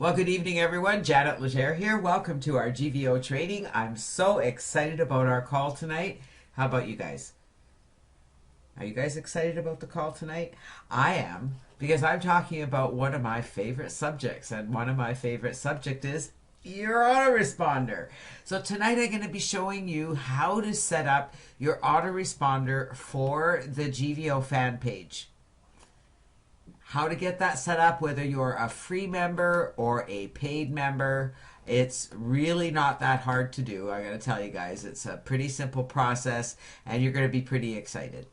Well, good evening, everyone. Janet Legere here. Welcome to our GVO training. I'm so excited about our call tonight. How about you guys? Are you guys excited about the call tonight? I am, because I'm talking about one of my favorite subjects, and one of my favorite subject is your autoresponder. So tonight I'm going to be showing you how to set up your autoresponder for the GVO fan page. How to get that set up, whether you're a free member or a paid member. It's really not that hard to do. I gotta tell you guys, it's a pretty simple process and you're gonna be pretty excited.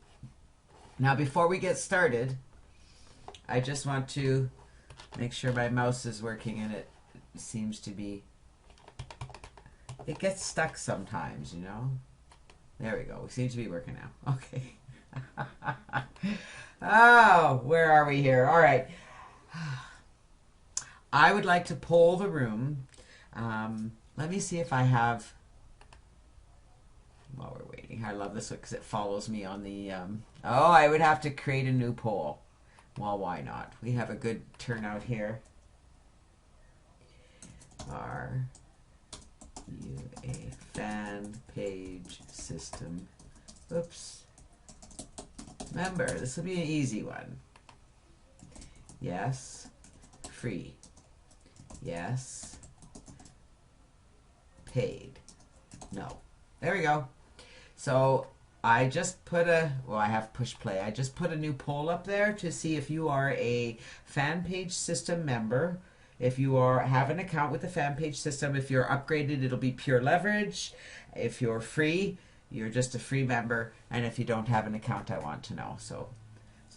Now before we get started, I just want to make sure my mouse is working, and it seems to be, it gets stuck sometimes, you know. There we go, it seems to be working now. Okay. Oh, where are we here? All right. I would like to poll the room. Let me see if I have, while we're waiting. I love this one because it follows me on the, oh, I would have to create a new poll. Well, why not? We have a good turnout here. Are you a fan page system? Oops. Remember, this will be an easy one. Yes. Free. Yes. Paid. No. There we go. So I just put a, well, I have push play. I just put a new poll up there to see if you are a fan page system member. If you have an account with the fan page system, if you're upgraded, it'll be pure leverage. If you're free, you're just a free member, and if you don't have an account, I want to know. So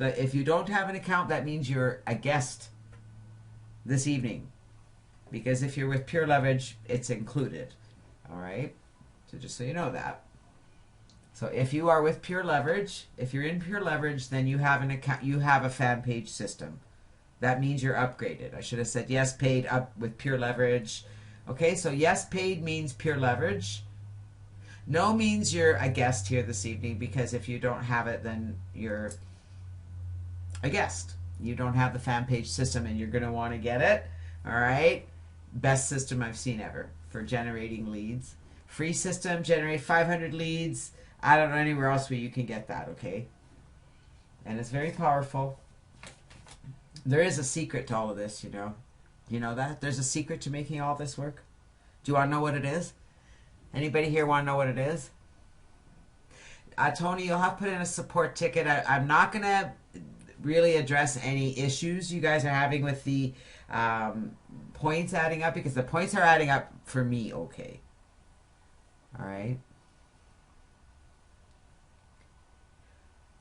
if you don't have an account, that means you're a guest this evening, because if you're with pure leverage, it's included. All right, so just so you know that. So if you are with pure leverage, if you're in pure leverage, then you have an account, you have a fan page system. That means you're upgraded. I should have said yes, paid, up with pure leverage. Okay, so yes, paid means pure leverage. No means you're a guest here this evening, because if you don't have it, then you're a guest. You don't have the fan page system and you're going to want to get it. All right. Best system I've seen ever for generating leads. Free system, generate 500 leads. I don't know anywhere else where you can get that, okay? And it's very powerful. There is a secret to all of this, you know. You know that? There's a secret to making all this work. Do you want to know what it is? Anybody here want to know what it is? Tony, you'll have to put in a support ticket. I'm not going to really address any issues you guys are having with the points adding up, because the points are adding up for me okay. All right.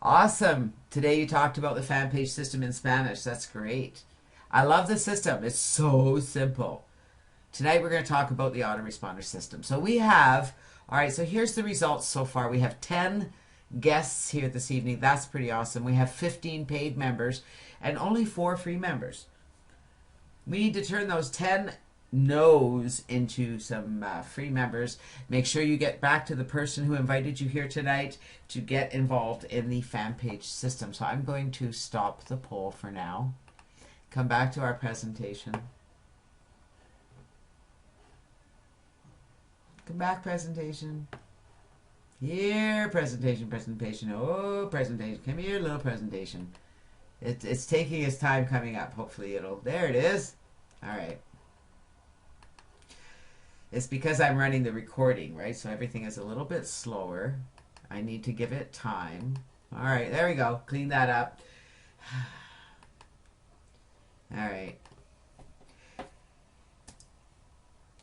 Awesome. Today you talked about the fan page system in Spanish. That's great. I love the system. It's so simple. Tonight we're going to talk about the autoresponder system. So we have, all right, so here's the results so far. We have 10 guests here this evening. That's pretty awesome. We have 15 paid members and only 4 free members. We need to turn those 10 no's into some free members. Make sure you get back to the person who invited you here tonight to get involved in the fan page system. So I'm going to stop the poll for now. Come back to our presentation. Come back, presentation. Here, presentation. Oh, presentation. Come here, little presentation. It's taking its time coming up. Hopefully it'll, there it is. All right. It's because I'm running the recording, right? So everything is a little bit slower. I need to give it time. All right, there we go. Clean that up. All right.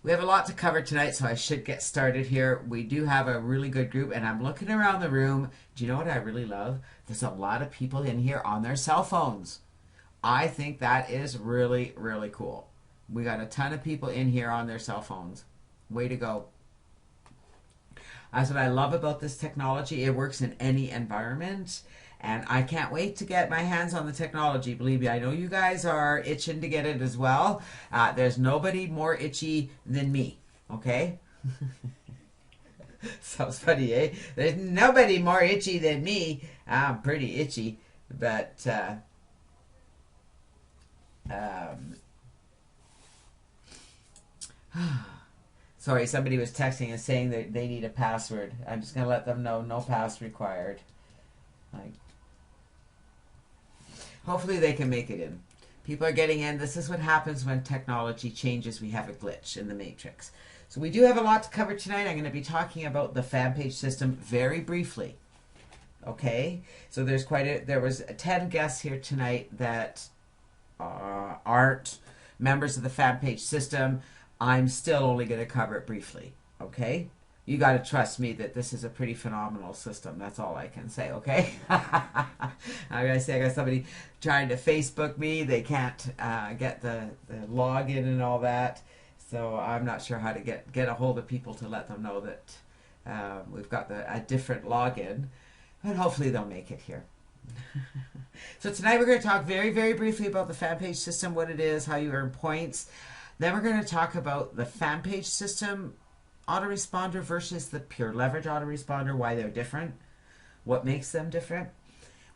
We have a lot to cover tonight, so I should get started here. We do have a really good group, and I'm looking around the room. Do you know what I really love? There's a lot of people in here on their cell phones. I think that is really, really cool. We got a ton of people in here on their cell phones. Way to go. That's what I love about this technology. It works in any environment, and I can't wait to get my hands on the technology. Believe me, I know you guys are itching to get it as well. There's nobody more itchy than me, okay? Sounds funny, eh? There's nobody more itchy than me. I'm pretty itchy, but Sorry, somebody was texting and saying that they need a password. I'm just going to let them know no pass required. Like, hopefully they can make it in. People are getting in. This is what happens when technology changes. We have a glitch in the matrix. So we do have a lot to cover tonight. I'm going to be talking about the fan page system very briefly. Okay? So there was 10 guests here tonight that aren't members of the fan page system. I'm still only going to cover it briefly. Okay? You got to trust me that this is a pretty phenomenal system. That's all I can say, okay? I got somebody trying to Facebook me. They can't get the login and all that. So I'm not sure how to get a hold of people to let them know that we've got a different login. But hopefully they'll make it here. So tonight we're going to talk very, very briefly about the fan page system, what it is, how you earn points. Then we're going to talk about the fan page system autoresponder versus the pure leverage autoresponder, why they're different, what makes them different.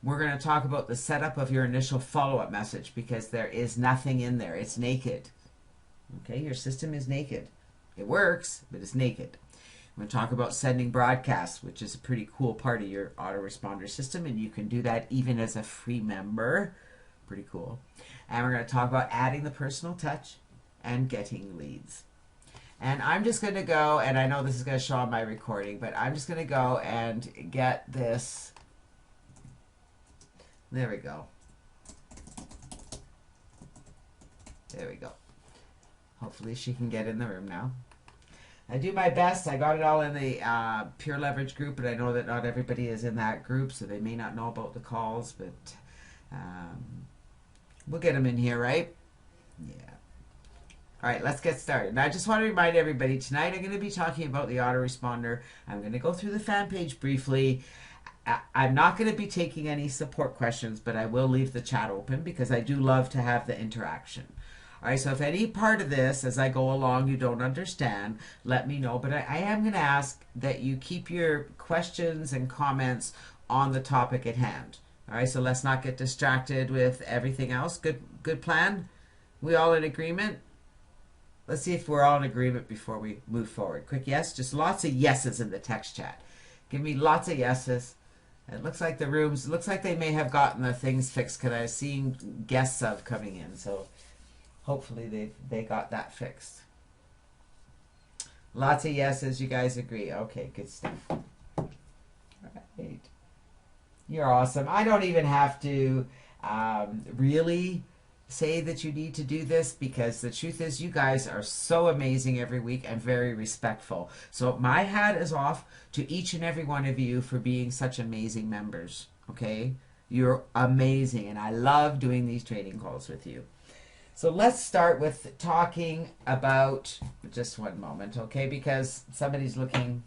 We're going to talk about the setup of your initial follow-up message because there is nothing in there. It's naked. Okay, your system is naked. It works, but it's naked. We're going to talk about sending broadcasts, which is a pretty cool part of your autoresponder system, and you can do that even as a free member. Pretty cool. And we're going to talk about adding the personal touch and getting leads. And I'm just going to go, and I know this is going to show on my recording, but I'm just going to go and get this. There we go. There we go. Hopefully she can get in the room now. I do my best. I got it all in the Pure Leverage group, but I know that not everybody is in that group, so they may not know about the calls, but we'll get them in here, right? Yeah. All right, let's get started. Now, I just want to remind everybody, tonight I'm going to be talking about the autoresponder. I'm going to go through the fan page briefly. I'm not going to be taking any support questions, but I will leave the chat open because I do love to have the interaction. All right, so if any part of this, as I go along, you don't understand, let me know. But I am going to ask that you keep your questions and comments on the topic at hand. All right, so let's not get distracted with everything else. Good plan? We all in agreement? Let's see if we're all in agreement before we move forward. Quick yes? Just lots of yeses in the text chat. Give me lots of yeses. It looks like the rooms, looks like they may have gotten the things fixed because I've seen guests of coming in. So hopefully they got that fixed. Lots of yeses. You guys agree. Okay, good stuff. All right. You're awesome. I don't even have to really say that you need to do this because the truth is you guys are so amazing every week and very respectful. So my hat is off to each and every one of you for being such amazing members. Okay? You're amazing and I love doing these training calls with you. So let's start with talking about, just one moment, okay? Because somebody's looking.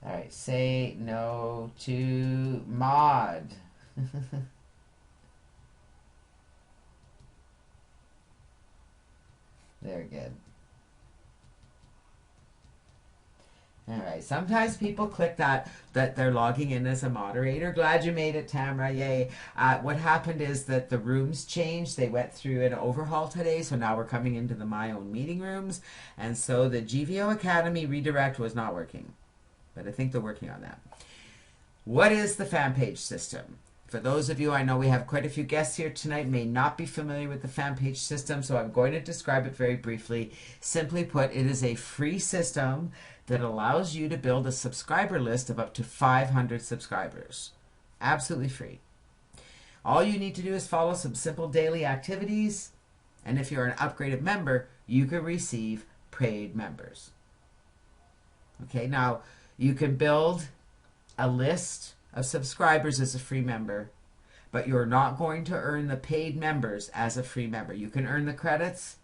All right, say no to mod. Very good. All right. Sometimes people click that they're logging in as a moderator. Glad you made it, Tamara. Yay. What happened is that the rooms changed. They went through an overhaul today, so now we're coming into the My Own Meeting rooms. And so the GVO Academy redirect was not working. But I think they're working on that. What is the fan page system? For those of you, I know we have quite a few guests here tonight, may not be familiar with the fan page system, so I'm going to describe it very briefly. Simply put, it is a free system that allows you to build a subscriber list of up to 500 subscribers. Absolutely free. All you need to do is follow some simple daily activities, and if you're an upgraded member, you can receive paid members. Okay, now you can build a list of subscribers as a free member, but you're not going to earn the paid members as a free member. You can earn the credits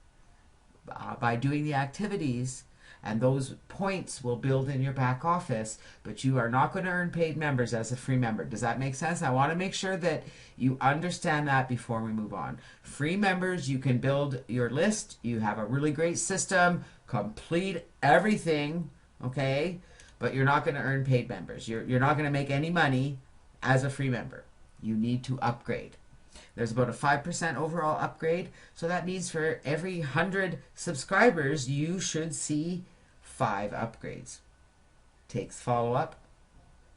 by doing the activities, and those points will build in your back office, but you are not going to earn paid members as a free member. Does that make sense? I want to make sure that you understand that before we move on. Free members, you can build your list. You have a really great system, complete everything, okay? But you're not going to earn paid members. You're not going to make any money as a free member. You need to upgrade. There's about a 5% overall upgrade. So that means for every 100 subscribers, you should see 5 upgrades. Takes follow-up,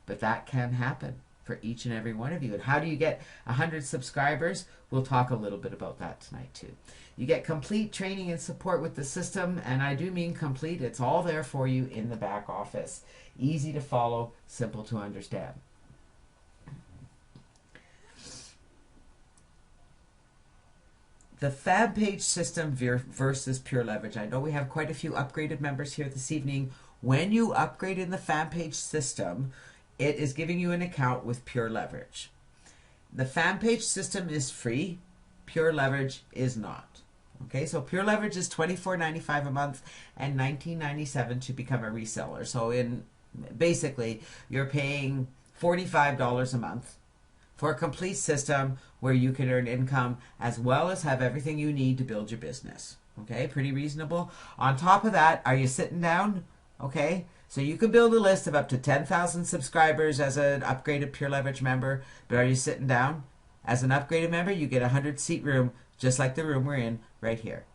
but that can happen for each and every one of you. And how do you get 100 subscribers? We'll talk a little bit about that tonight too. You get complete training and support with the system, and I do mean complete. It's all there for you in the back office. Easy to follow, simple to understand. The fan page system versus pure leverage. I know we have quite a few upgraded members here this evening. When you upgrade in the fan page system, it is giving you an account with pure leverage. The fan page system is free. Pure leverage is not. Okay, so pure leverage is $24.95 a month and $19.97 to become a reseller. So basically, you're paying $45 a month for a complete system where you can earn income as well as have everything you need to build your business. Okay, pretty reasonable. On top of that, are you sitting down? Okay, so you can build a list of up to 10,000 subscribers as an upgraded pure leverage member, but are you sitting down? As an upgraded member, you get a 100-seat room, just like the room we're in right here.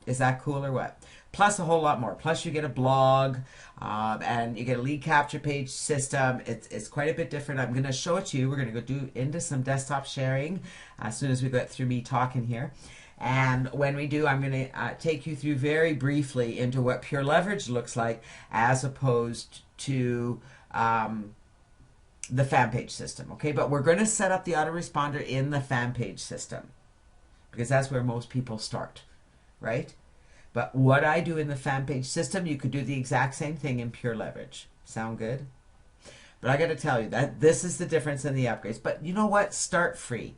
Is that cool or what? Plus a whole lot more. Plus you get a blog, and you get a lead capture page system. It's quite a bit different. I'm going to show it to you. We're going to go into some desktop sharing as soon as we get through me talking here. And when we do, I'm going to take you through very briefly into what pure leverage looks like as opposed to the fan page system. Okay, but we're going to set up the autoresponder in the fan page system because that's where most people start, right? But what I do in the fan page system, you could do the exact same thing in pure leverage. Sound good? But I got to tell you that this is the difference in the upgrades. But you know what? Start free.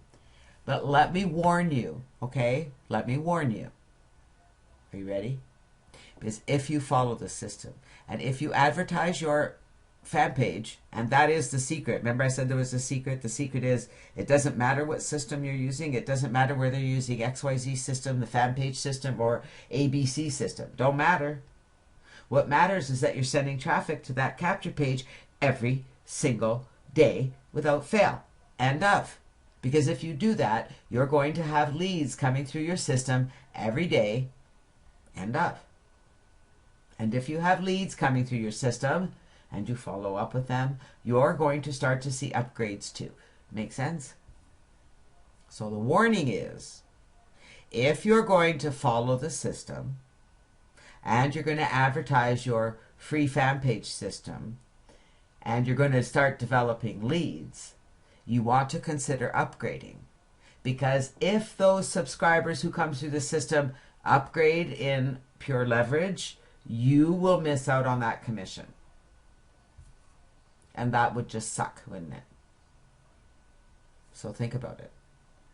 But let me warn you, okay? Let me warn you. Are you ready? Because if you follow the system and if you advertise your fan page, and that is the secret. Remember I said there was a secret? The secret is it doesn't matter what system you're using. It doesn't matter whether you're using XYZ system, the fan page system, or ABC system. Don't matter. What matters is that you're sending traffic to that capture page every single day without fail. End of. Because if you do that, you're going to have leads coming through your system every day. End of. And if you have leads coming through your system and you follow up with them, you're going to start to see upgrades too. Make sense? So the warning is, if you're going to follow the system and you're going to advertise your free fan page system and you're going to start developing leads, you want to consider upgrading. Because if those subscribers who come through the system upgrade in pure leverage, you will miss out on that commission. And that would just suck, wouldn't it? So think about it.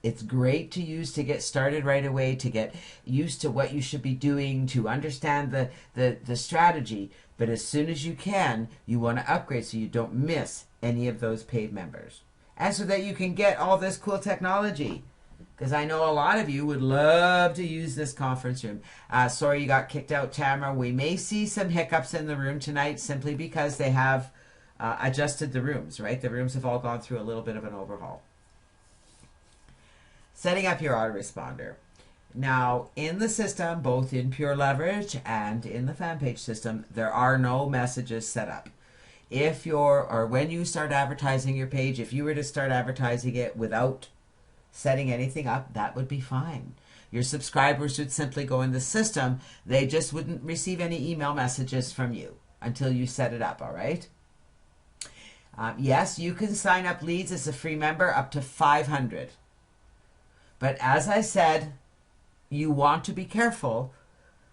It's great to use to get started right away, to get used to what you should be doing, to understand the strategy. But as soon as you can, you want to upgrade so you don't miss any of those paid members. And so that you can get all this cool technology. Because I know a lot of you would love to use this conference room. Sorry you got kicked out, Tamara. We may see some hiccups in the room tonight simply because they have adjusted the rooms, right? The rooms have all gone through a little bit of an overhaul. Setting up your autoresponder. Now, in the system, both in pure leverage and in the fan page system, there are no messages set up. If you're, or when you start advertising your page, if you were to start advertising it without setting anything up, that would be fine. Your subscribers would simply go in the system. They just wouldn't receive any email messages from you until you set it up, all right? Yes, you can sign up leads as a free member up to 500. But as I said, you want to be careful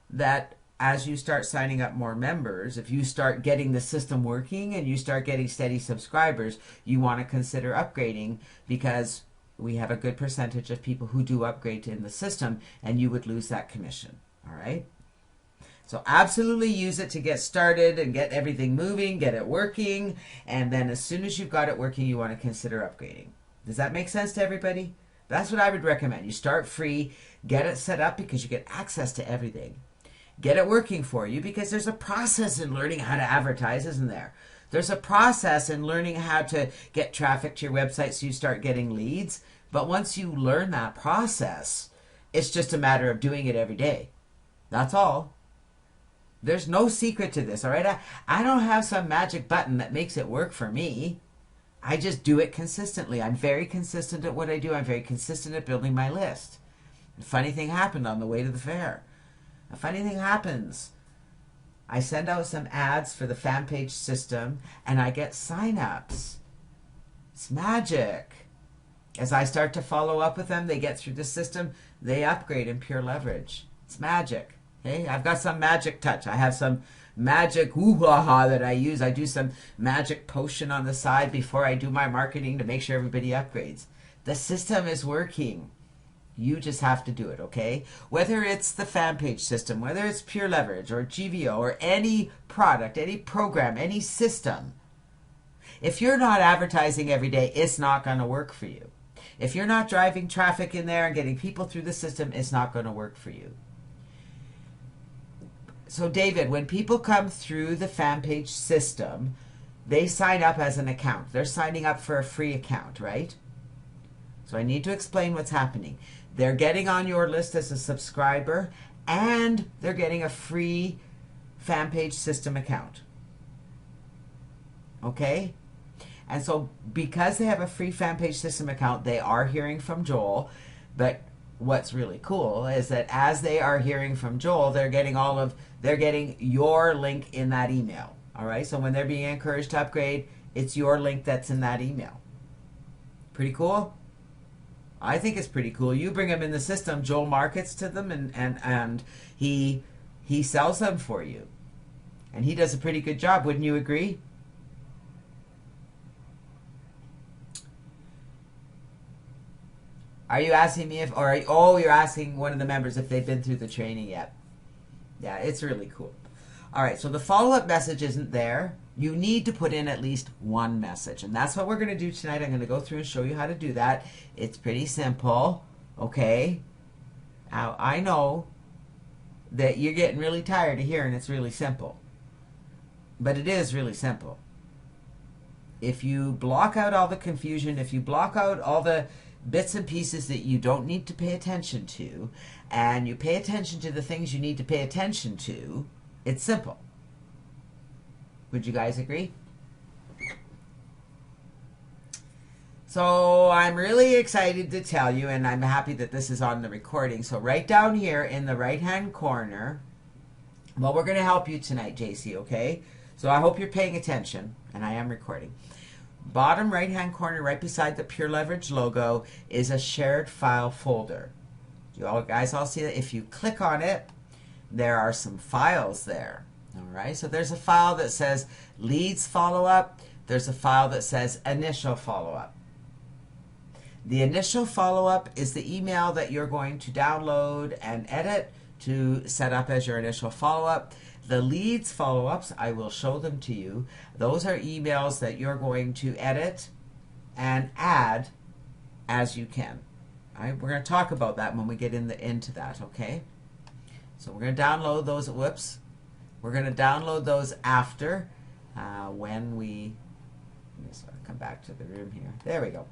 that as you start signing up more members, if you start getting the system working and you start getting steady subscribers, you want to consider upgrading, because we have a good percentage of people who do upgrade in the system and you would lose that commission. All right? So absolutely use it to get started and get everything moving, get it working, and then as soon as you've got it working, you want to consider upgrading. Does that make sense to everybody? That's what I would recommend. You start free, get it set up because you get access to everything. Get it working for you because there's a process in learning how to advertise, isn't there? There's a process in learning how to get traffic to your website so you start getting leads. But once you learn that process, it's just a matter of doing it every day. That's all. There's no secret to this, all right? I don't have some magic button that makes it work for me. I just do it consistently. I'm very consistent at what I do. I'm very consistent at building my list. A funny thing happened on the way to the fair. A funny thing happens. I send out some ads for the fan page system and I get sign-ups. It's magic. As I start to follow up with them, they get through the system, they upgrade in pure leverage. It's magic. Okay? I've got some magic touch. I have some magic woo-ha-ha that I use. I do some magic potion on the side before I do my marketing to make sure everybody upgrades. The system is working. You just have to do it, okay? Whether it's the fan page system, whether it's pure leverage or GVO or any product, any program, any system, if you're not advertising every day, it's not going to work for you. If you're not driving traffic in there and getting people through the system, it's not going to work for you. So David, when people come through the fan page system, they sign up as an account. They're signing up for a free account, right? So I need to explain what's happening. They're getting on your list as a subscriber and they're getting a free fan page system account. Okay? And so because they have a free fan page system account, they are hearing from Joel. But what's really cool is that as they are hearing from Joel, they're getting your link in that email. All right? So when they're being encouraged to upgrade, it's your link that's in that email. Pretty cool? I think it's pretty cool. You bring them in the system, Joel markets to them, and he sells them for you. And he does a pretty good job, wouldn't you agree? Are you asking me if, or oh, you're asking one of the members if they've been through the training yet? Yeah, it's really cool. All right, so the follow-up message isn't there. You need to put in at least one message, and that's what we're going to do tonight. I'm going to go through and show you how to do that. It's pretty simple, okay? Now, I know that you're getting really tired of hearing it's really simple, but it is really simple. If you block out all the confusion, if you block out all the bits and pieces that you don't need to pay attention to, and you pay attention to the things you need to pay attention to, it's simple. Would you guys agree? So I'm really excited to tell you, and I'm happy that this is on the recording. So right down here in the right-hand corner, well, we're going to help you tonight, JC, okay? So I hope you're paying attention, and I am recording. Bottom right-hand corner, right beside the Pure Leverage logo, is a shared file folder. You all guys all see that? If you click on it, there are some files there. All right, so there's a file that says leads follow-up. There's a file that says initial follow-up. The initial follow-up is the email that you're going to download and edit to set up as your initial follow-up. The leads follow-ups, I will show them to you. Those are emails that you're going to edit and add as you can. All right, we're going to talk about that when we get into that, okay? So we're going to download those, whoops. We're going to download those after when we, let me come back to the room here. There we go.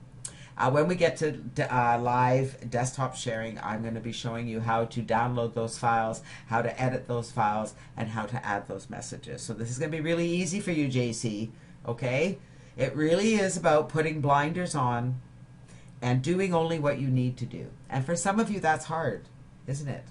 When we get to live desktop sharing, I'm going to be showing you how to download those files, how to edit those files, and how to add those messages. So this is going to be really easy for you, JC, okay? It really is about putting blinders on and doing only what you need to do. And for some of you, that's hard, isn't it?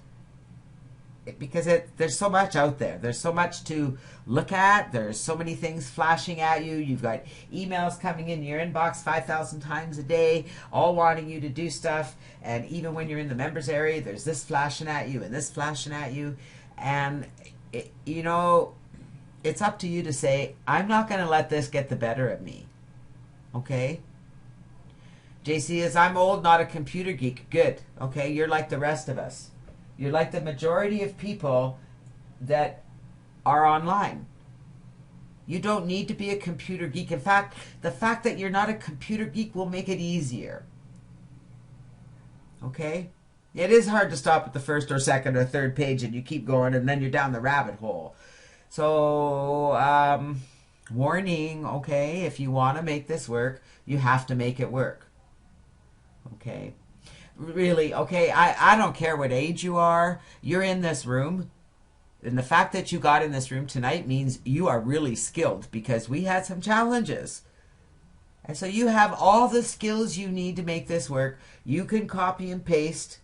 Because there's so much out there. There's so much to look at. There's so many things flashing at you. You've got emails coming in your inbox 5,000 times a day, all wanting you to do stuff. And even when you're in the members area, there's this flashing at you and this flashing at you. And, you know, it's up to you to say, I'm not going to let this get the better of me. Okay? JC is, I'm old, not a computer geek. Good. Okay? You're like the rest of us. You're like the majority of people that are online. You don't need to be a computer geek. In fact, the fact that you're not a computer geek will make it easier. Okay? It is hard to stop at the first or second or third page and you keep going and then you're down the rabbit hole. So, warning, okay, if you want to make this work, you have to make it work. Okay? Really, okay? I don't care what age you are. You're in this room. And the fact that you got in this room tonight means you are really skilled because we had some challenges. And so you have all the skills you need to make this work. You can copy and paste.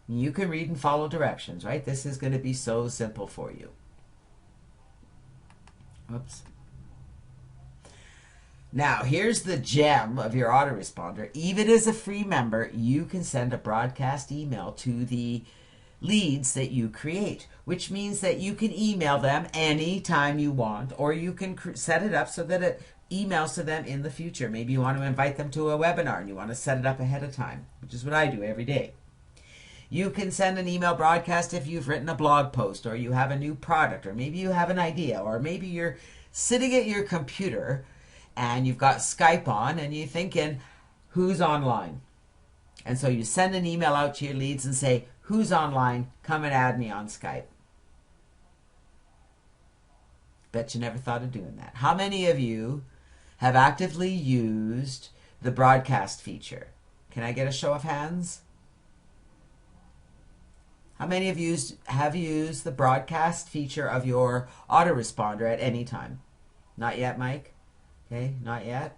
You can read and follow directions, right? This is going to be so simple for you. Oops. Now, here's the gem of your autoresponder. Even as a free member, you can send a broadcast email to the leads that you create, which means that you can email them anytime you want, or you can set it up so that it emails to them in the future. Maybe you want to invite them to a webinar and you want to set it up ahead of time, which is what I do every day. You can send an email broadcast if you've written a blog post, or you have a new product, or maybe you have an idea, or maybe you're sitting at your computer and you've got Skype on and you're thinking, who's online? And so you send an email out to your leads and say, who's online? Come and add me on Skype. Bet you never thought of doing that. How many of you have actively used the broadcast feature? Can I get a show of hands? How many of you have used the broadcast feature of your autoresponder at any time? Not yet, Mike? Okay, not yet.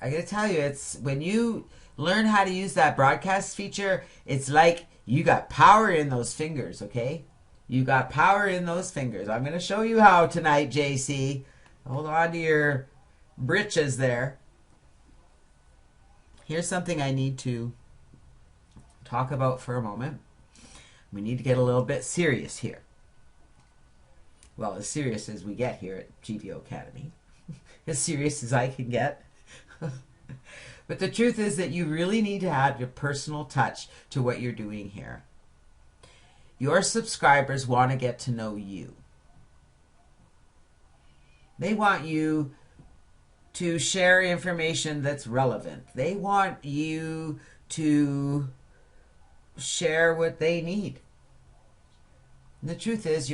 I gotta tell you, it's when you learn how to use that broadcast feature, it's like you got power in those fingers, okay? You got power in those fingers. I'm gonna show you how tonight, JC. Hold on to your britches there. Here's something I need to talk about for a moment. We need to get a little bit serious here. Well, as serious as we get here at GVO Academy. As serious as I can get. But the truth is that you really need to add your personal touch to what you're doing here. Your subscribers want to get to know you. They want you to share information that's relevant. They want you to share what they need. And the truth is,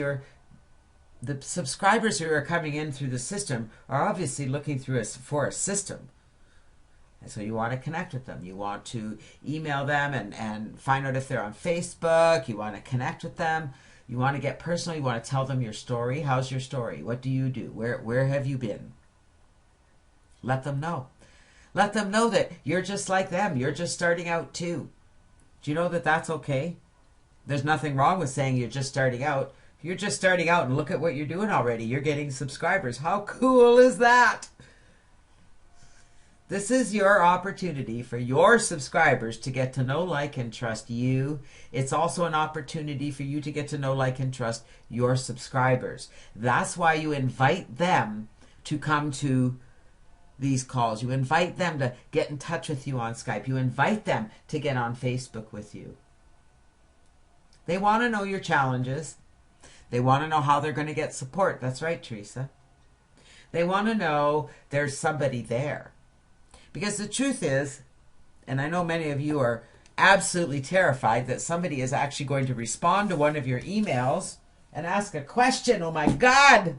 the subscribers who are coming in through the system are obviously looking for a system. And so you want to connect with them. You want to email them and find out if they're on Facebook. You want to connect with them. You want to get personal. You want to tell them your story. How's your story? What do you do? Where have you been? Let them know. Let them know that you're just like them. You're just starting out too. Do you know that that's okay? There's nothing wrong with saying you're just starting out. You're just starting out and look at what you're doing already. You're getting subscribers. How cool is that? This is your opportunity for your subscribers to get to know, like, and trust you. It's also an opportunity for you to get to know, like, and trust your subscribers. That's why you invite them to come to these calls. You invite them to get in touch with you on Skype. You invite them to get on Facebook with you. They want to know your challenges. They want to know how they're going to get support. That's right, Teresa. They want to know there's somebody there. Because the truth is, and I know many of you are absolutely terrified that somebody is actually going to respond to one of your emails and ask a question. Oh my God!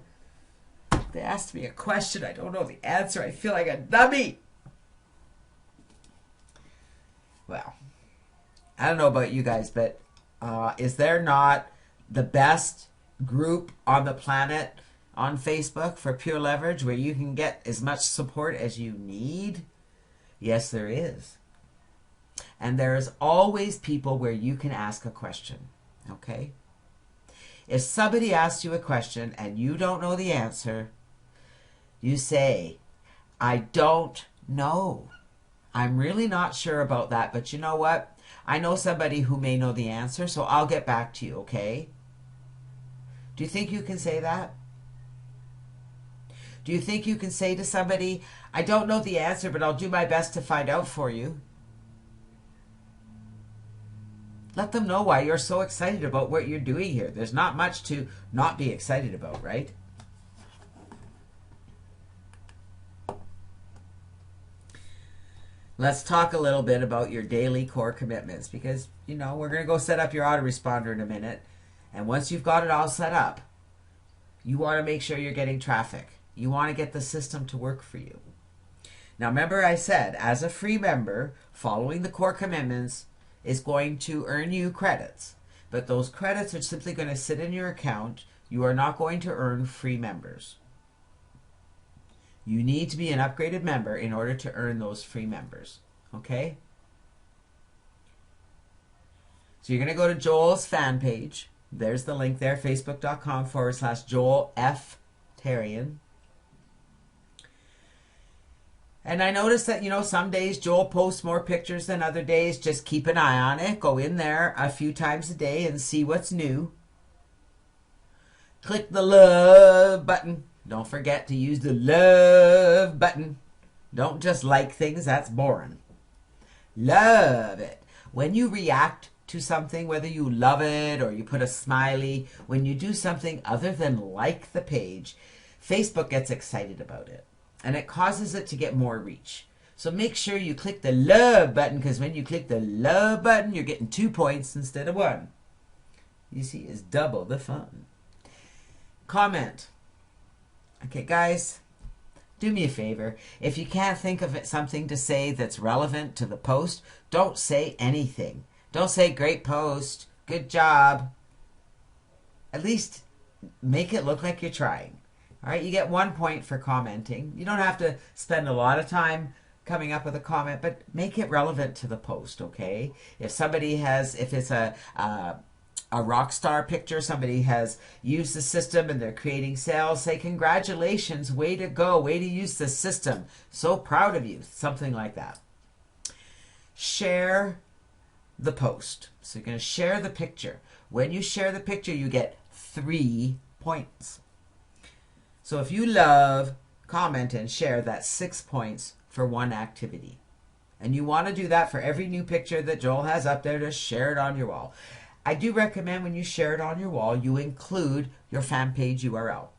They asked me a question. I don't know the answer. I feel like a dummy. Well, I don't know about you guys, but is there not the best group on the planet on Facebook for Pure Leverage where you can get as much support as you need? Yes, there is. And there's always people where you can ask a question, okay? If somebody asks you a question and you don't know the answer, you say, I don't know. I'm really not sure about that, but you know what? I know somebody who may know the answer, so I'll get back to you, okay? Do you think you can say that? Do you think you can say to somebody, I don't know the answer, but I'll do my best to find out for you? Let them know why you're so excited about what you're doing here. There's not much to not be excited about, right? Let's talk a little bit about your daily core commitments because, you know, we're going to go set up your autoresponder in a minute. And once you've got it all set up, you want to make sure you're getting traffic. You want to get the system to work for you. Now remember I said, as a free member, following the core commitments is going to earn you credits. But those credits are simply going to sit in your account. You are not going to earn free members. You need to be an upgraded member in order to earn those free members. Okay? So you're going to go to Joel's fan page. There's the link there, facebook.com/Joel F. Tarian. And I noticed that, some days Joel posts more pictures than other days. Just keep an eye on it. Go in there a few times a day and see what's new. Click the love button. Don't forget to use the love button. Don't just like things. That's boring. Love it. When you react to something, whether you love it or you put a smiley, when you do something other than like the page, Facebook gets excited about it. And it causes it to get more reach. So make sure you click the love button, because when you click the love button, you're getting 2 points instead of 1. You see, it's double the fun. Comment. Okay, guys, do me a favor. If you can't think of something to say that's relevant to the post, don't say anything. Don't say, great post, good job. At least make it look like you're trying. All right, you get 1 point for commenting. You don't have to spend a lot of time coming up with a comment, but make it relevant to the post, okay? If somebody has, if it's a rock star picture, somebody has used the system and they're creating sales, say, congratulations, way to go, way to use the system. So proud of you, something like that. Share the post. So you're going to share the picture. When you share the picture, you get 3 points. So if you love, comment, and share, that's 6 points for one activity. And you want to do that for every new picture that Joel has up there, to share it on your wall. I do recommend when you share it on your wall, you include your fan page URL.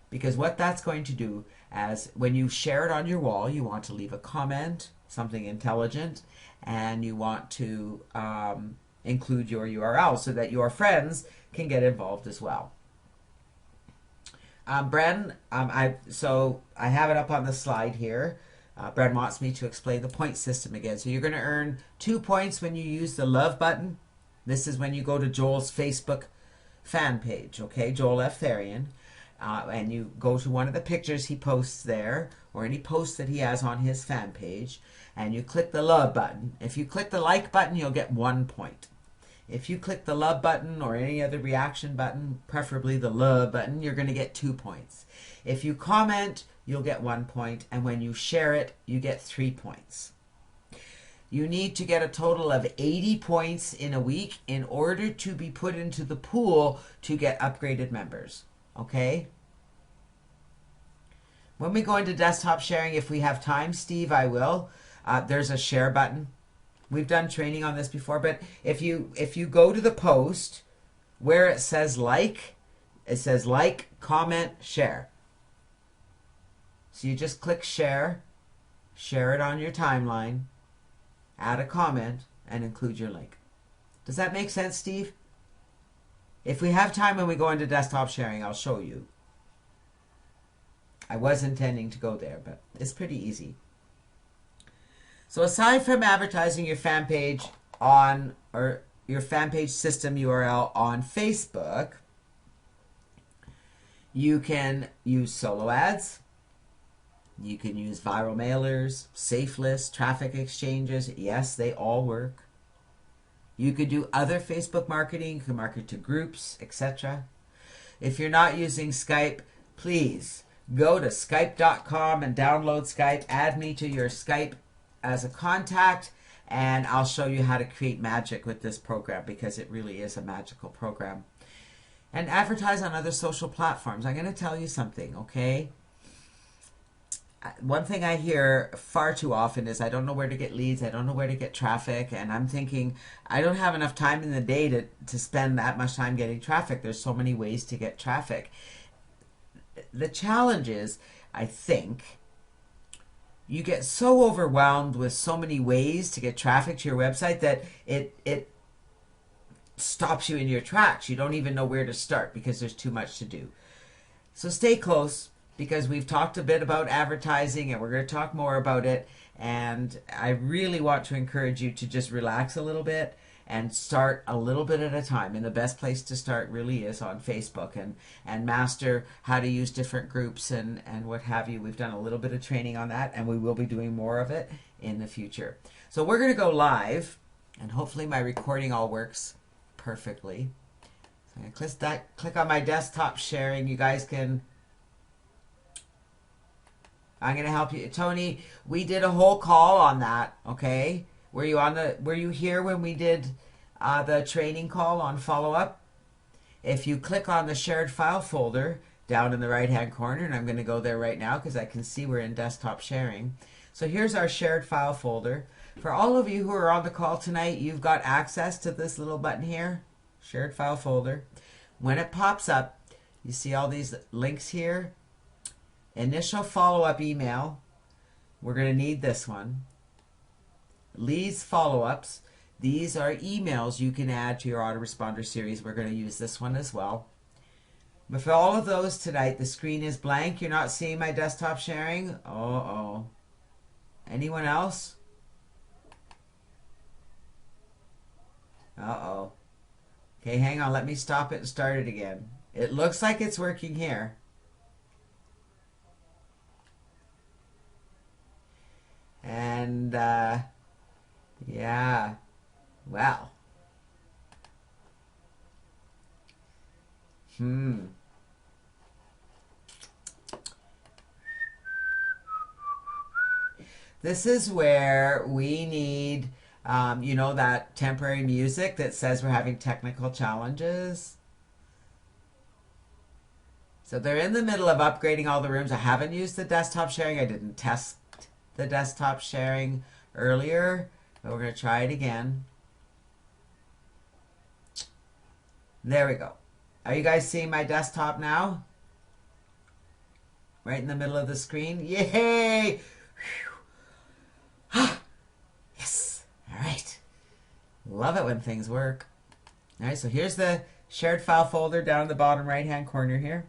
Because what that's going to do, as when you share it on your wall, you want to leave a comment, something intelligent, and you want to include your URL so that your friends can get involved as well. Bren, I have it up on the slide here. Bren wants me to explain the point system again. So you're going to earn 2 points when you use the love button. This is when you go to Joel's Facebook fan page, okay, Joel F. Tharian, and you go to one of the pictures he posts there, or any posts that he has on his fan page, and you click the love button. If you click the like button, you'll get 1 point. If you click the love button or any other reaction button, preferably the love button, you're going to get 2 points. If you comment, you'll get 1 point, and when you share it, you get 3 points. You need to get a total of 80 points in a week in order to be put into the pool to get upgraded members. Okay? When we go into desktop sharing, if we have time, Steve, I will. There's a share button. We've done training on this before, but if you go to the post where it says like, comment, share. So you just click share, share it on your timeline, add a comment, and include your link. Does that make sense, Steve? If we have time when we go into desktop sharing, I'll show you. I was intending to go there, but it's pretty easy. So aside from advertising your fan page on, or your fan page system URL on Facebook, you can use solo ads. You can use viral mailers, safe lists, traffic exchanges. Yes, they all work. You could do other Facebook marketing. You can market to groups, etc. If you're not using Skype, please go to Skype.com and download Skype. Add me to your Skype as a contact, and I'll show you how to create magic with this program, because it really is a magical program. And advertise on other social platforms. I'm going to tell you something, okay? One thing I hear far too often is, I don't know where to get leads, I don't know where to get traffic, and I'm thinking, I don't have enough time in the day to spend that much time getting traffic. There's so many ways to get traffic. The challenge is, I think, you get so overwhelmed with so many ways to get traffic to your website that it stops you in your tracks. You don't even know where to start because there's too much to do. So stay close. because we've talked a bit about advertising and we're going to talk more about it. And I really want to encourage you to just relax a little bit and start a little bit at a time. And the best place to start really is on Facebook, and master how to use different groups and what have you. We've done a little bit of training on that, and we will be doing more of it in the future. So we're going to go live, and hopefully my recording all works perfectly. So I'm going to click on my desktop sharing. You guys can... I'm going to help you. Tony, we did a whole call on that, okay? Were you here when we did the training call on follow-up? If you click on the shared file folder down in the right-hand corner, and I'm going to go there right now because I can see we're in desktop sharing. So here's our shared file folder. For all of you who are on the call tonight, you've got access to this little button here, shared file folder. When it pops up, you see all these links here. Initial follow-up email, we're going to need this one. Leads follow-ups, these are emails you can add to your autoresponder series. We're going to use this one as well. But for all of those tonight, the screen is blank. You're not seeing my desktop sharing? Uh-oh. Anyone else? Uh-oh. Okay, hang on. Let me stop it and start it again. It looks like it's working here. And, yeah, well, This is where we need, you know, that temporary music that says we're having technical challenges. So they're in the middle of upgrading all the rooms. I haven't used the desktop sharing. I didn't test the desktop sharing earlier, but we're going to try it again. There we go. Are you guys seeing my desktop now? Right in the middle of the screen. Yay! Yes. All right. Love it when things work. All right, so here's the shared file folder down in the bottom right-hand corner here.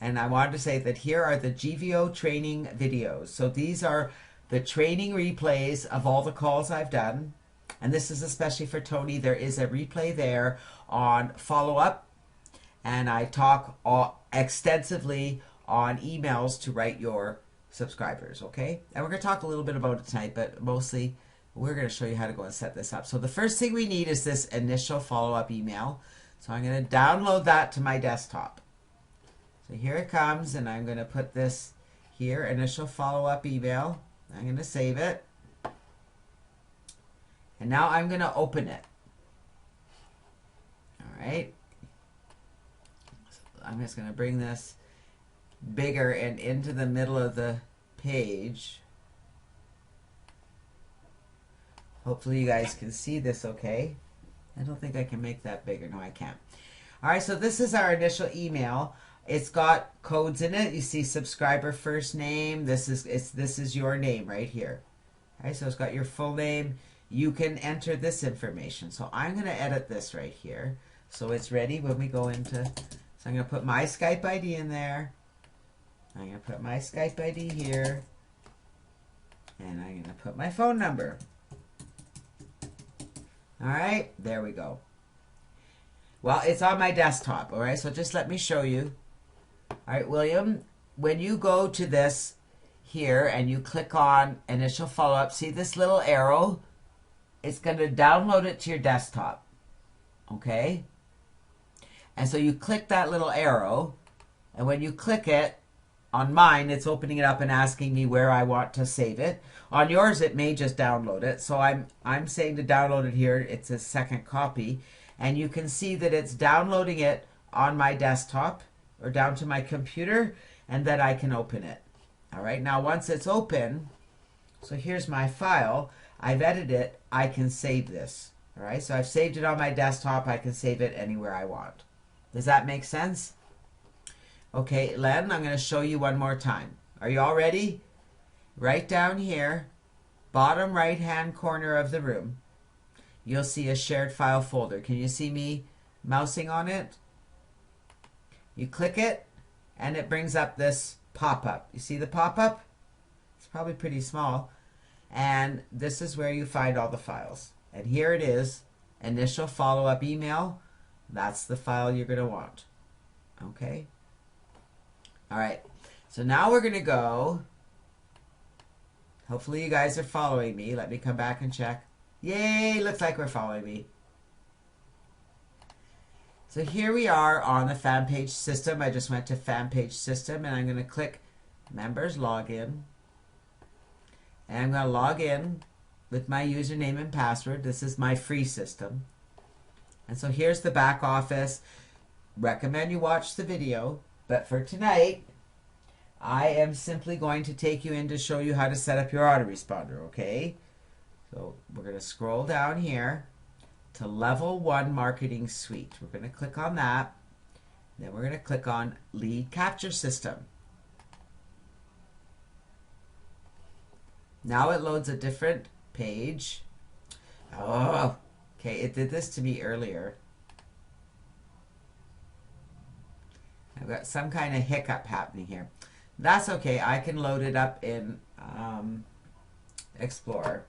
And I wanted to say that here are the GVO training videos. So these are the training replays of all the calls I've done. And this is especially for Tony. There is a replay there on follow-up. And I talk extensively on emails to write your subscribers, okay? And we're going to talk a little bit about it tonight, but mostly we're going to show you how to go and set this up. So the first thing we need is this initial follow-up email. So I'm going to download that to my desktop. So here it comes, and I'm going to put this here, initial follow-up email. I'm going to save it. And now I'm going to open it. All right. So I'm just going to bring this bigger and into the middle of the page. Hopefully you guys can see this okay. I don't think I can make that bigger. No, I can't. All right, so this is our initial email. It's got codes in it. You see subscriber first name. This is your name right here. All right, so it's got your full name. You can enter this information. So I'm going to edit this right here so it's ready when we go into. So I'm going to put my Skype ID in there. I'm going to put my Skype ID here. And I'm going to put my phone number. All right, there we go. Well, it's on my desktop, all right? So just let me show you. All right, William, when you go to this here and you click on initial follow-up, see this little arrow? It's going to download it to your desktop, okay? And so you click that little arrow, and when you click it, on mine, it's opening it up and asking me where I want to save it. On yours, it may just download it. So I'm saying to download it here. It's a second copy. And you can see that it's downloading it on my desktop or down to my computer, and then I can open it. All right, now once it's open, so here's my file. I've edited it. I can save this. All right, so I've saved it on my desktop. I can save it anywhere I want. Does that make sense? Okay, Len, I'm going to show you one more time. Are you all ready? Right down here, bottom right-hand corner of the room, you'll see a shared file folder. Can you see me mousing on it? You click it, and it brings up this pop-up. You see the pop-up? It's probably pretty small. And this is where you find all the files. And here it is, initial follow-up email. That's the file you're going to want. Okay? All right. So now we're going to go. Hopefully you guys are following me. Let me come back and check. Yay! Looks like we're following me. So here we are on the fan page system. I just went to fan page system and I'm going to click members login. And I'm going to log in with my username and password. This is my free system. And so here's the back office. Recommend you watch the video. But for tonight, I am simply going to take you in to show you how to set up your autoresponder, okay? So we're going to scroll down here to Level 1 Marketing Suite. We're going to click on that. Then we're going to click on Lead Capture System. Now it loads a different page. Oh, okay, it did this to me earlier. I've got some kind of hiccup happening here. That's okay, I can load it up in Explorer.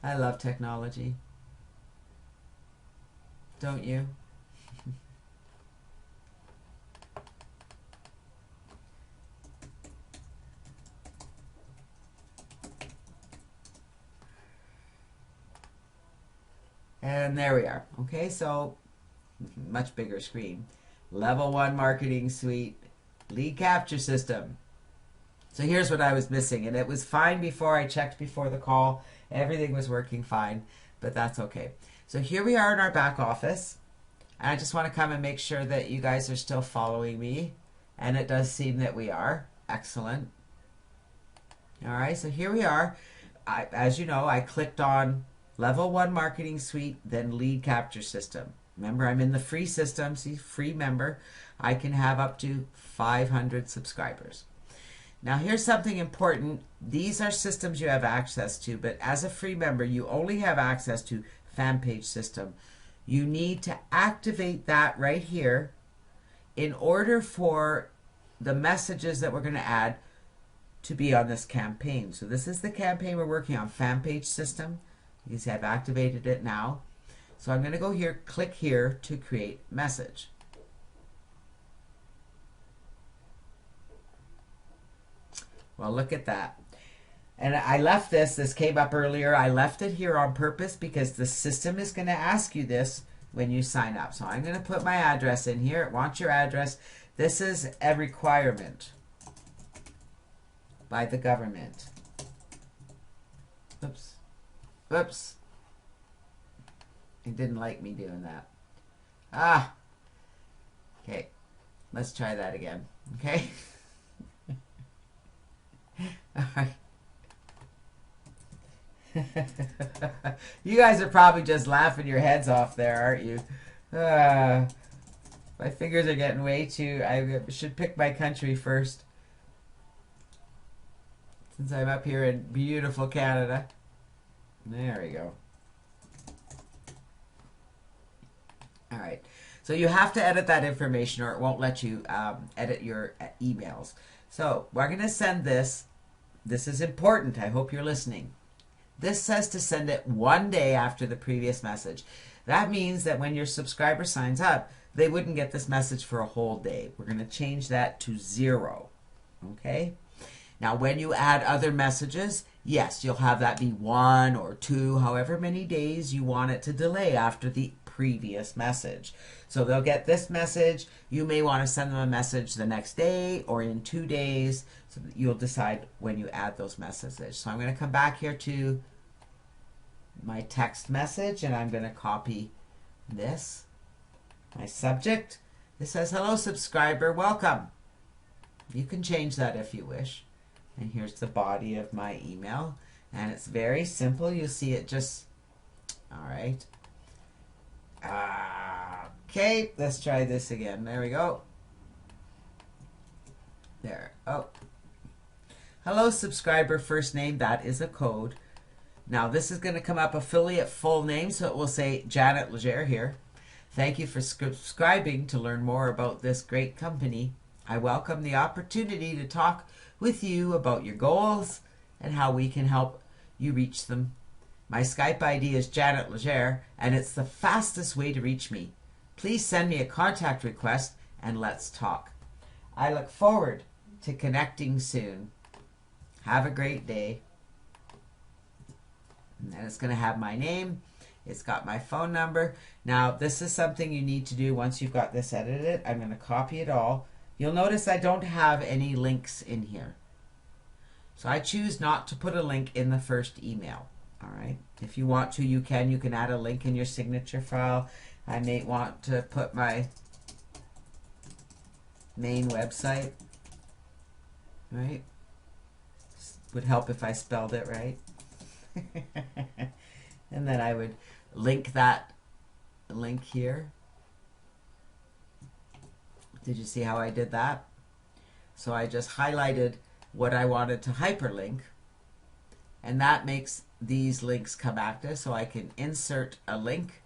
I love technology. Don't you? And there we are. Okay, so much bigger screen. Level 1 Marketing Suite, Lead Capture System. So here's what I was missing, and it was fine before I checked before the call. Everything was working fine, but that's okay. So here we are in our back office, and I just want to come and make sure that you guys are still following me, and it does seem that we are. Excellent. All right, so here we are. As you know, I clicked on Level 1 Marketing Suite, then Lead Capture System. Remember, I'm in the free system. See, free member. I can have up to 500 subscribers. Now, here's something important. These are systems you have access to, but as a free member, you only have access to fan page system. You need to activate that right here in order for the messages that we're going to add to be on this campaign. So this is the campaign we're working on, fan page system. You can see I've activated it now. So I'm going to go here, click here to create message. Well, look at that. And I left this came up earlier. I left it here on purpose because the system is going to ask you this when you sign up. So I'm going to put my address in here. It wants your address. This is a requirement by the government. Oops. Oops. It didn't like me doing that. Ah. Okay. Let's try that again. Okay. All right. You guys are probably just laughing your heads off there, aren't you? My fingers are getting way too... I should pick my country first. Since I'm up here in beautiful Canada. There we go. All right. So you have to edit that information or it won't let you edit your emails. So we're going to send this. This is important. I hope you're listening. This says to send it 1 day after the previous message. That means that when your subscriber signs up, they wouldn't get this message for a whole day. We're going to change that to 0. Okay? Now, when you add other messages, yes, you'll have that be 1 or 2, however many days you want it to delay after the previous message. So they'll get this message. You may want to send them a message the next day or in 2 days. So you'll decide when you add those messages. So I'm going to come back here to my text message and I'm going to copy this. My subject. It says, hello subscriber, welcome. You can change that if you wish. And here's the body of my email. And it's very simple. You'll see it just, all right. Okay, let's try this again. There we go. There. Oh. Hello subscriber, first name. That is a code. Now this is going to come up affiliate full name. So it will say Janet Legere here. Thank you for subscribing to learn more about this great company. I welcome the opportunity to talk with you about your goals and how we can help you reach them. My Skype ID is Janet Legere, and it's the fastest way to reach me. Please send me a contact request and let's talk. I look forward to connecting soon. Have a great day. And then it's going to have my name. It's got my phone number. Now, this is something you need to do once you've got this edited. I'm going to copy it all. You'll notice I don't have any links in here. So I choose not to put a link in the first email. All right. If you want to, you can. You can add a link in your signature file. I may want to put my main website. Right? Would help if I spelled it right. And then I would link that link here. Did you see how I did that? So I just highlighted what I wanted to hyperlink, and that makes these links come active. So I can insert a link,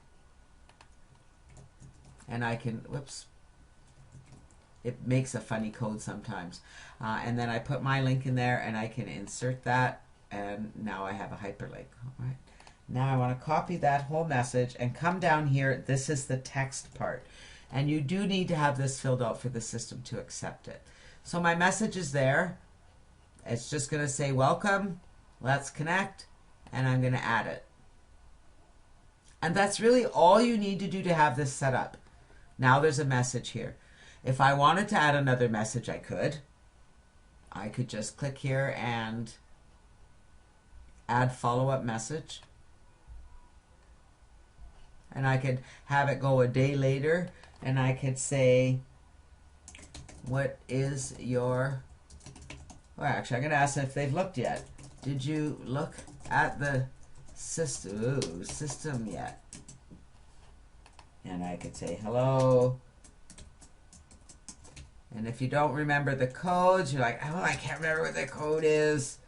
and I can, whoops, it makes a funny code sometimes. And then I put my link in there, and I can insert that, and now I have a hyperlink. All right. Now I want to copy that whole message and come down here. This is the text part. And you do need to have this filled out for the system to accept it. So my message is there. It's just going to say, welcome, let's connect, and I'm going to add it. And that's really all you need to do to have this set up. Now there's a message here. If I wanted to add another message, I could. I could just click here and add follow-up message. And I could have it go a day later, and I could say, what is your, well, actually I'm going to ask them if they've looked yet. Did you look at the system yet? And I could say hello. And if you don't remember the codes, you're like, oh, I can't remember what the code is.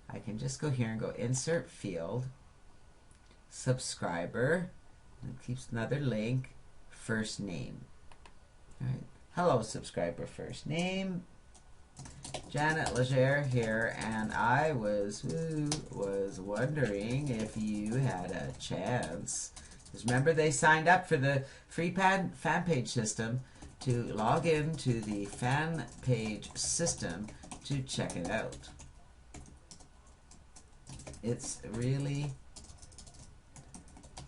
I can just go here and go insert field, subscriber, and it keeps another link, first name. All right. Hello, subscriber, first name. Janet Legere here, and I was wondering if you had a chance. Because remember, they signed up for the free fan page system to log in to the fan page system to check it out. It's really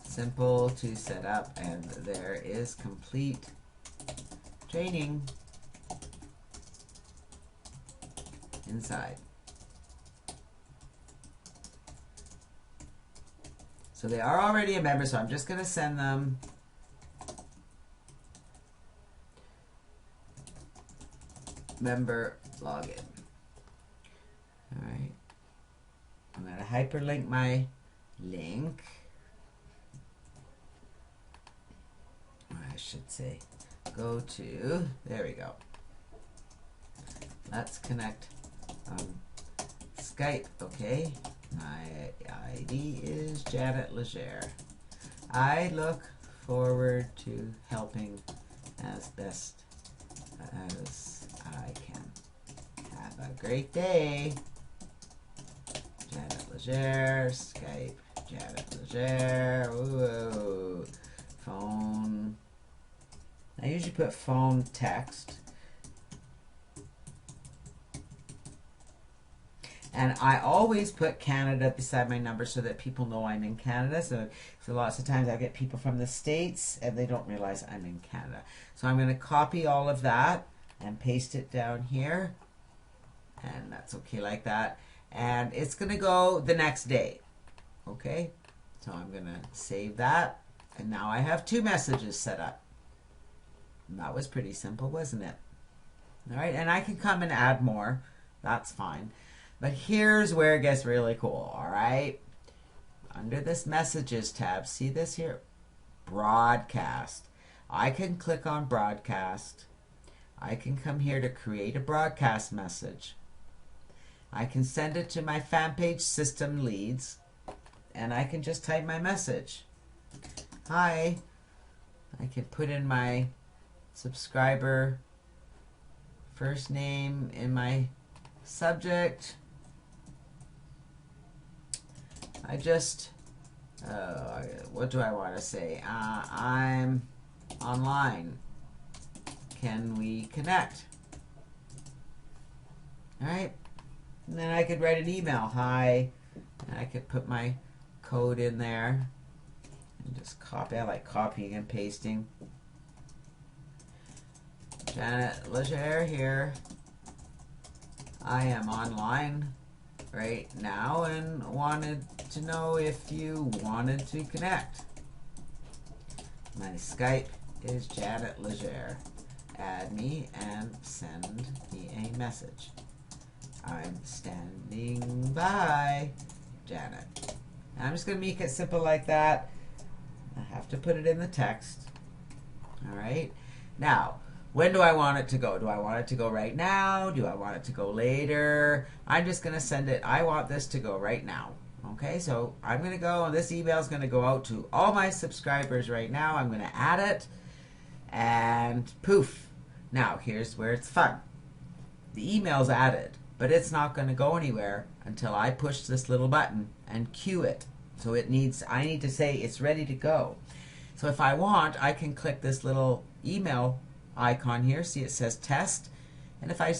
simple to set up, and there is complete training inside. So they are already a member, so I'm just going to send them member login. All right. I'm going to hyperlink my link. Or I should say, go to, there we go. Let's connect Skype, okay? My ID is Janet Legere. I look forward to helping as best as I can. Have a great day. Janet Legere, Skype, Janet Legere, ooh, phone. I usually put phone text. And I always put Canada beside my number so that people know I'm in Canada. So lots of times I get people from the States and they don't realize I'm in Canada. So I'm going to copy all of that and paste it down here. And that's okay like that. And it's going to go the next day. Okay? So I'm going to save that. And now I have 2 messages set up. And that was pretty simple, wasn't it? All right, and I can come and add more. That's fine. But here's where it gets really cool, all right? Under this Messages tab, see this here? Broadcast. I can click on Broadcast. I can come here to create a broadcast message. I can send it to my fan page system leads, and I can just type my message. Hi, I can put in my subscriber first name in my subject. I just, what do I want to say? I'm online. Can we connect? All right. And then I could write an email. Hi. And I could put my code in there and just copy. I like copying and pasting. Janet Legere here. I am online right now and wanted to know if you wanted to connect. My Skype is Janet Legere. Add me and send me a message. I'm standing by, Janet. I'm just going to make it simple like that. I have to put it in the text. All right. Now, when do I want it to go? Do I want it to go right now? Do I want it to go later? I'm just going to send it. I want this to go right now. Okay, so I'm going to go, and this email is going to go out to all my subscribers right now. I'm going to add it, and poof. Now, here's where it's fun. The email's added, but it's not going to go anywhere until I push this little button and cue it. So I need to say it's ready to go. So if I want, I can click this little email icon here. See, it says test. And if I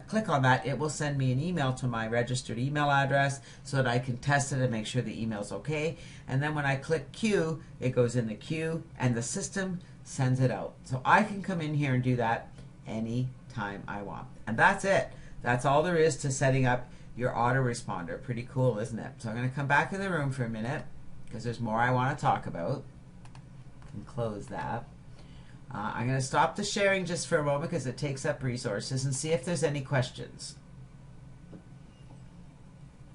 click on that, it will send me an email to my registered email address so that I can test it and make sure the email's okay. And then when I click queue, it goes in the queue and the system sends it out. So I can come in here and do that anytime I want. And that's it. That's all there is to setting up your autoresponder. Pretty cool, isn't it? So I'm going to come back in the room for a minute because there's more I want to talk about. And close that. I'm going to stop the sharing just for a moment because it takes up resources and see if there's any questions.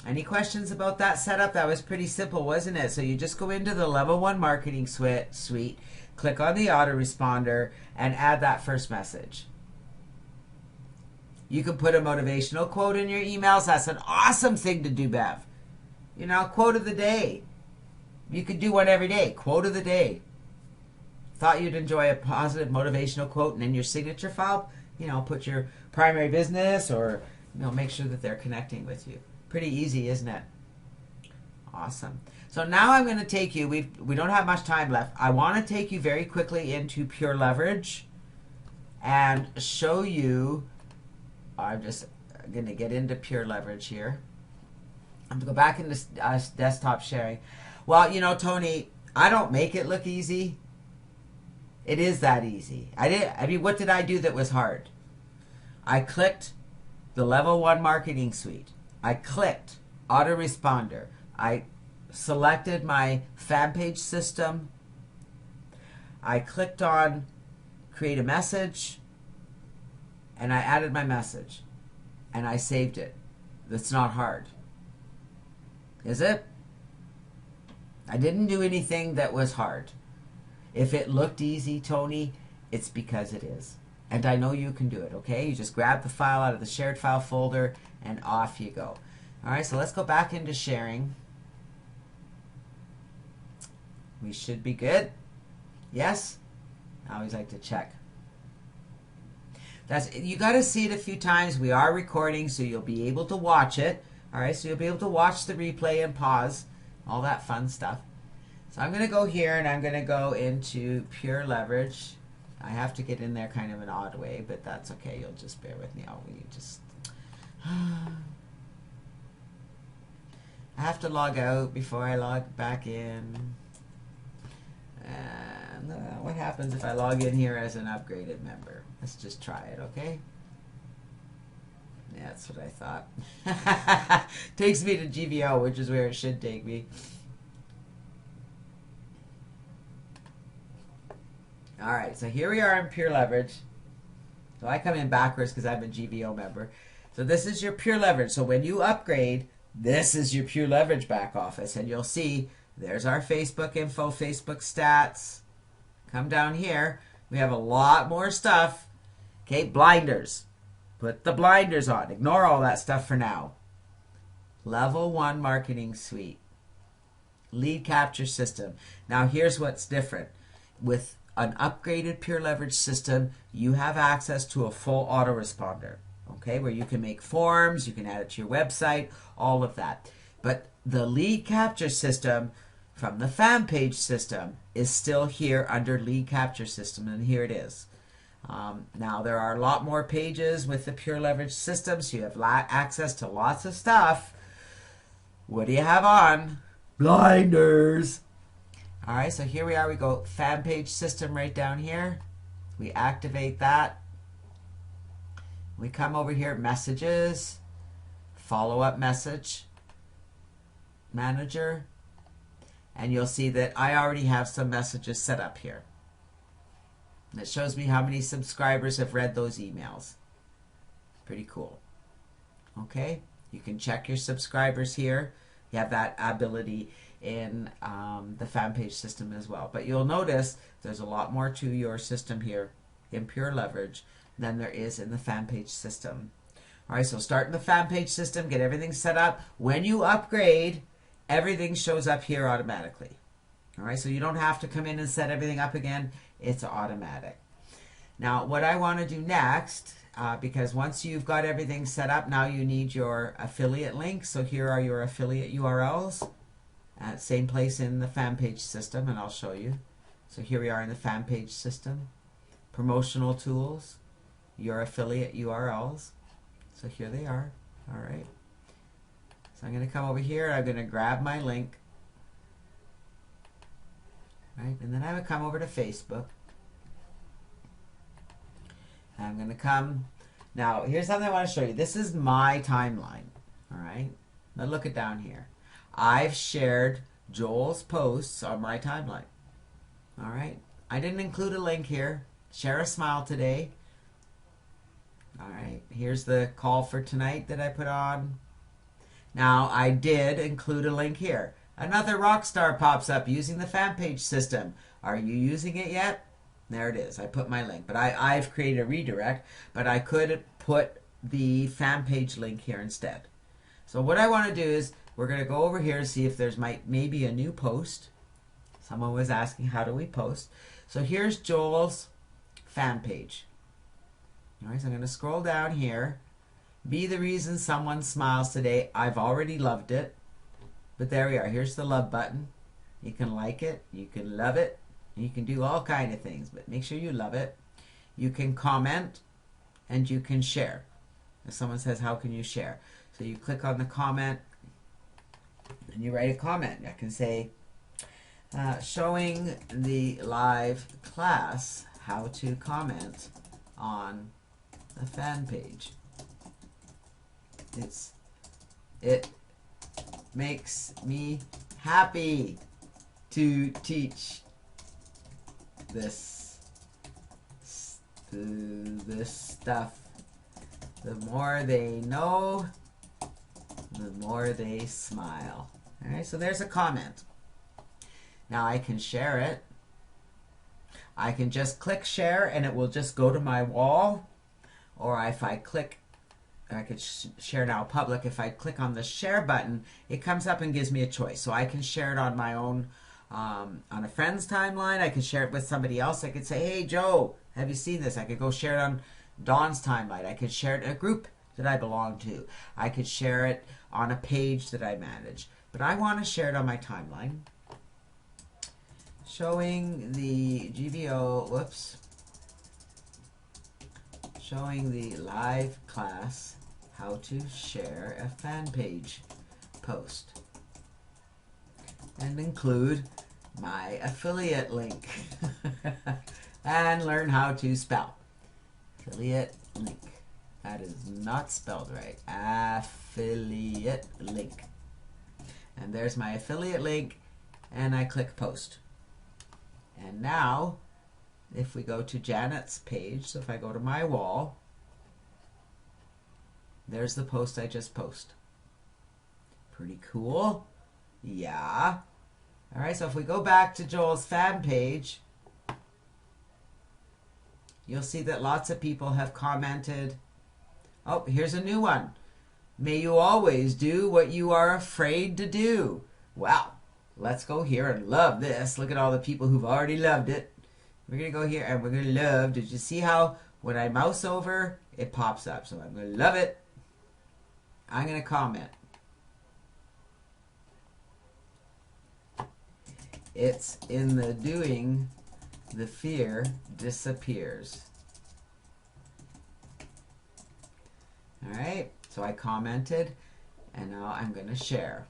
Any questions about that setup? That was pretty simple, wasn't it? So you just go into the Level 1 Marketing Suite, click on the autoresponder, and add that first message. You can put a motivational quote in your emails. That's an awesome thing to do, Bev. You know, quote of the day. You could do one every day. Quote of the day. Thought you'd enjoy a positive motivational quote, and in your signature file, you know, put your primary business or, you know, make sure that they're connecting with you. Pretty easy, isn't it? Awesome. So now I'm going to take you, we don't have much time left. I want to take you very quickly into Pure Leverage and show you, I'm just going to get into Pure Leverage here. I'm going to go back into desktop sharing. Well, you know, Tony, I don't make it look easy. It is that easy. I mean, what did I do that was hard? I clicked the Level 1 Marketing Suite. I clicked Autoresponder. I selected my fan page system. I clicked on Create a Message. And I added my message. And I saved it. That's not hard. Is it? I didn't do anything that was hard. If it looked easy, Tony, it's because it is. And I know you can do it, okay? You just grab the file out of the shared file folder and off you go. All right, so let's go back into sharing. We should be good. Yes? I always like to check. You got to see it a few times. We are recording, so you'll be able to watch it. All right, so you'll be able to watch the replay and pause, all that fun stuff. So I'm going to go here and I'm going to go into Pure Leverage. I have to get in there kind of an odd way, but that's okay. You'll just bear with me. I have to log out before I log back in. And what happens if I log in here as an upgraded member? Let's just try it, okay? Yeah, that's what I thought. Takes me to GVO, which is where it should take me. All right, so here we are in Pure Leverage. So I come in backwards because I'm a GVO member. So this is your Pure Leverage. So when you upgrade, this is your Pure Leverage back office. And you'll see there's our Facebook info, Facebook stats. Come down here. We have a lot more stuff. Okay, blinders. Put the blinders on. Ignore all that stuff for now. Level 1 Marketing Suite. Lead Capture System. Now here's what's different. With an upgraded Pure Leverage system, you have access to a full autoresponder, okay, where you can make forms, you can add it to your website, all of that. But the lead capture system from the fan page system is still here under lead capture system, and here it is. Now there are a lot more pages with the Pure Leverage system, so you have access to lots of stuff. What do you have on? Blinders. All right, so here we are. We go fan page system right down here. We activate that. We come over here, messages, follow-up message, manager, and you'll see that I already have some messages set up here. It shows me how many subscribers have read those emails. Pretty cool. Okay, you can check your subscribers here. You have that ability in the fan page system as well. But you'll notice there's a lot more to your system here in Pure Leverage than there is in the fan page system. All right, so start in the fan page system, get everything set up. When you upgrade, everything shows up here automatically. All right, so you don't have to come in and set everything up again. It's automatic. Now, what I want to do next, because once you've got everything set up, now you need your affiliate links. So here are your affiliate URLs. Same place in the fan page system, and I'll show you. So here we are in the fan page system. Promotional tools, your affiliate URLs. So here they are. All right. So I'm going to come over here. I'm going to grab my link. Right, and then I would come over to Facebook. I'm going to come. Now, here's something I want to show you. This is my timeline. All right. Now look at down here. I've shared Joel's posts on my timeline. All right. I didn't include a link here. Share a smile today. All right. Here's the call for tonight that I put on. Now, I did include a link here. Another rock star pops up using the fan page system. Are you using it yet? There it is. I put my link. But I've created a redirect, but I could put the fan page link here instead. So what I want to do is we're going to go over here and see if there's maybe a new post. Someone was asking, how do we post? So here's Joel's fan page. All right, so I'm going to scroll down here. Be the reason someone smiles today. I've already loved it. But there we are. Here's the love button. You can like it. You can love it. You can do all kind of things, but make sure you love it. You can comment and you can share. If someone says, how can you share? So you click on the comment and you write a comment. I can say, showing the live class how to comment on the fan page. It makes me happy to teach this stuff. The more they know, the more they smile. All right, so there's a comment. Now I can share it. I can just click share and it will just go to my wall. Or if I click, I could share now public. If I click on the share button, it comes up and gives me a choice. So I can share it on my own, on a friend's timeline. I could share it with somebody else. I could say, hey, Joe, have you seen this? I could go share it on Dawn's timeline. I could share it in a group that I belong to. I could share it on a page that I manage. But I want to share it on my timeline. Showing the GVO, whoops. Showing the live class how to share a fan page post. And include my affiliate link. And learn how to spell. Affiliate link. That is not spelled right. Affiliate link. And there's my affiliate link. And I click post. And now, if we go to Janet's page, so if I go to my wall, there's the post I just posted. Pretty cool. Yeah. All right, so if we go back to Joel's fan page, you'll see that lots of people have commented. Oh, here's a new one. May you always do what you are afraid to do. Wow. Let's go here and love this. Look at all the people who've already loved it. We're going to go here and we're going to love. Did you see how when I mouse over, it pops up? So I'm going to love it. I'm going to comment. It's in the doing, the fear disappears. All right, so I commented, and now I'm going to share.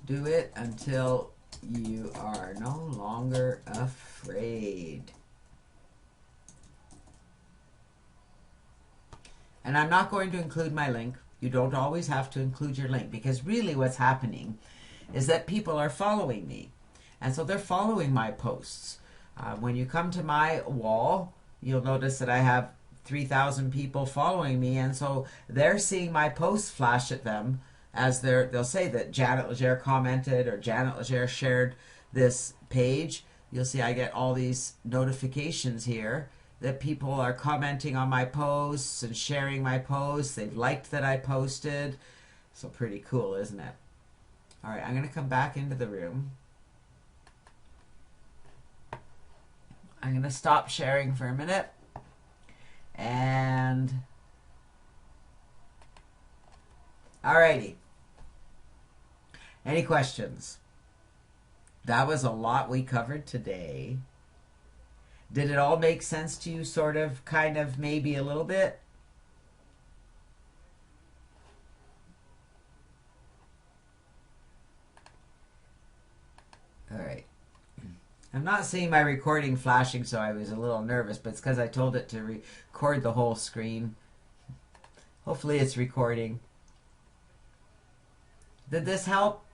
Do it until you are no longer afraid. And I'm not going to include my link. You don't always have to include your link, because really what's happening is that people are following me. And so they're following my posts. When you come to my wall, you'll notice that I have 3,000 people following me. And so they're seeing my posts flash at them as they'll say that Janet Legere commented or Janet Legere shared this page. You'll see I get all these notifications here that people are commenting on my posts and sharing my posts. They've liked that I posted. So pretty cool, isn't it? All right, I'm going to come back into the room. I'm going to stop sharing for a minute. And alrighty. Any questions? That was a lot we covered today. Did it all make sense to you, sort of, kind of, maybe a little bit? All right. I'm not seeing my recording flashing, so I was a little nervous, but it's because I told it to record the whole screen. Hopefully it's recording. Did this help?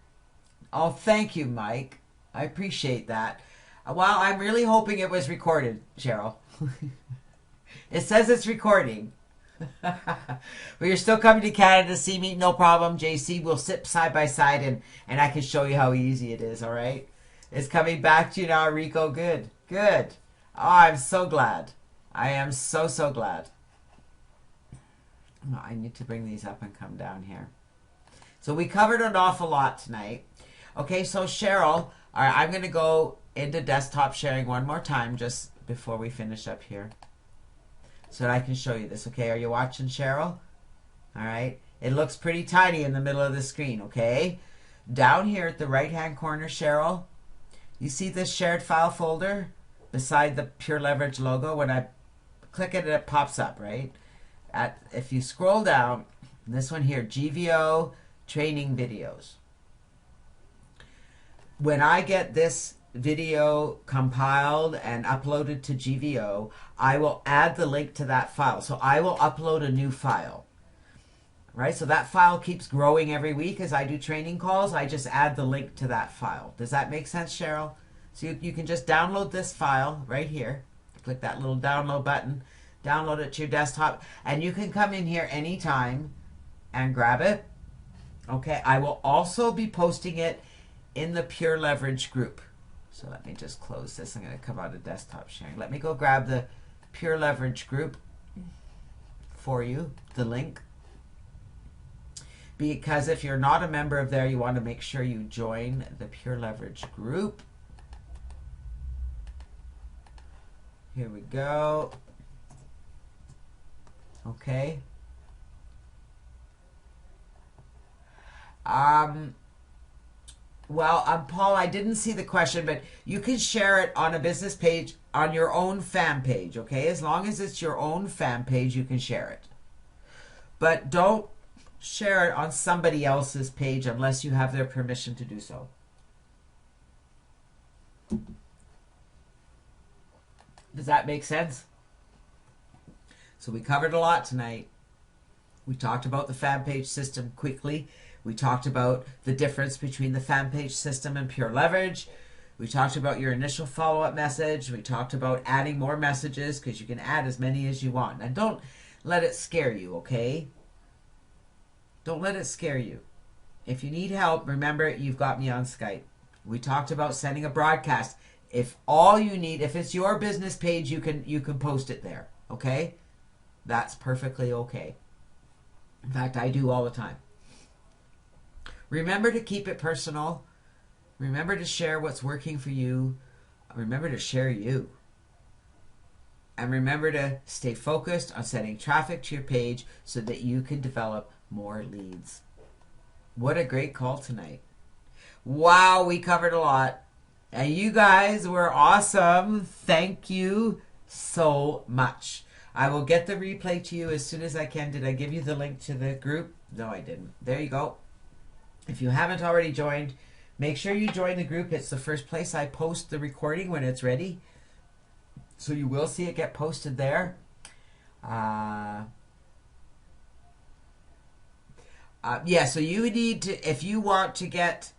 Oh, thank you, Mike. I appreciate that. Well, I'm really hoping it was recorded, Cheryl. It says it's recording. But you're still coming to Canada to see me, no problem, JC. We'll sit side by side and I can show you how easy it is, all right? It's coming back to you now, Rico. Good, good. Oh, I'm so glad. I am so, so glad. Oh, I need to bring these up and come down here. So we covered an awful lot tonight. Okay, so Cheryl, all right, I'm going to go into desktop sharing one more time just before we finish up here so that I can show you this. Okay, are you watching, Cheryl? All right, it looks pretty tiny in the middle of the screen, okay? Down here at the right-hand corner, Cheryl, you see this shared file folder beside the Pure Leverage logo? When I click it, it pops up, right? If you scroll down, this one here, GVO training videos. When I get this video compiled and uploaded to GVO, I will add the link to that file. So I will upload a new file, right? So that file keeps growing every week as I do training calls. I just add the link to that file. Does that make sense, Cheryl? So you can just download this file right here. Click that little download button, download it to your desktop, and you can come in here anytime and grab it. Okay, I will also be posting it in the Pure Leverage group. So let me just close this. I'm going to come out of desktop sharing. Let me go grab the Pure Leverage group for you, the link. Because if you're not a member of there, you want to make sure you join the Pure Leverage group. Here we go. Okay. Well, Paul, I didn't see the question, but you can share it on a business page, on your own fan page, okay? As long as it's your own fan page, you can share it. But don't share it on somebody else's page unless you have their permission to do so. Does that make sense? So we covered a lot tonight. We talked about the fan page system quickly. We talked about the difference between the fan page system and Pure Leverage. We talked about your initial follow-up message. We talked about adding more messages because you can add as many as you want. And don't let it scare you, okay? Don't let it scare you. If you need help, remember you've got me on Skype. We talked about sending a broadcast. If all you need, if it's your business page, you can post it there, okay? That's perfectly okay. In fact, I do all the time. Remember to keep it personal. Remember to share what's working for you. Remember to share you. And remember to stay focused on sending traffic to your page so that you can develop more leads. What a great call tonight. Wow, we covered a lot. And you guys were awesome. Thank you so much. I will get the replay to you as soon as I can. Did I give you the link to the group? No, I didn't. There you go. If you haven't already joined, make sure you join the group. It's the first place I post the recording when it's ready. So you will see it get posted there. Yeah, so you need to, if you want to get,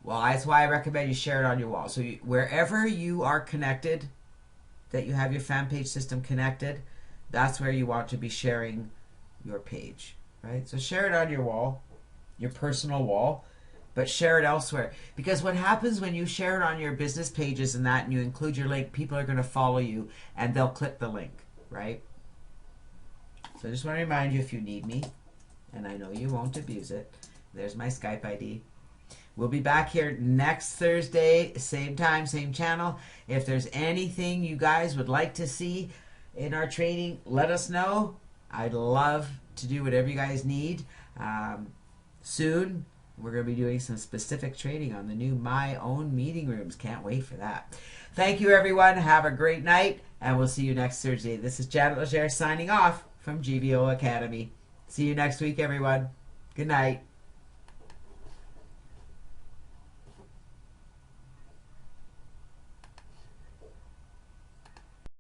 well, that's why I recommend you share it on your wall. So wherever you are connected, that you have your fan page system connected, that's where you want to be sharing your page, right? So share it on your wall, your personal wall, but share it elsewhere. Because what happens when you share it on your business pages and that, and you include your link, people are going to follow you and they'll click the link, right? So I just want to remind you, if you need me, and I know you won't abuse it, there's my Skype ID. We'll be back here next Thursday, same time, same channel. If there's anything you guys would like to see in our training, let us know. I'd love to do whatever you guys need. Soon, we're going to be doing some specific training on the new My Own Meeting Rooms. Can't wait for that. Thank you, everyone. Have a great night, and we'll see you next Thursday. This is Janet Legere signing off from GVO Academy. See you next week, everyone. Good night.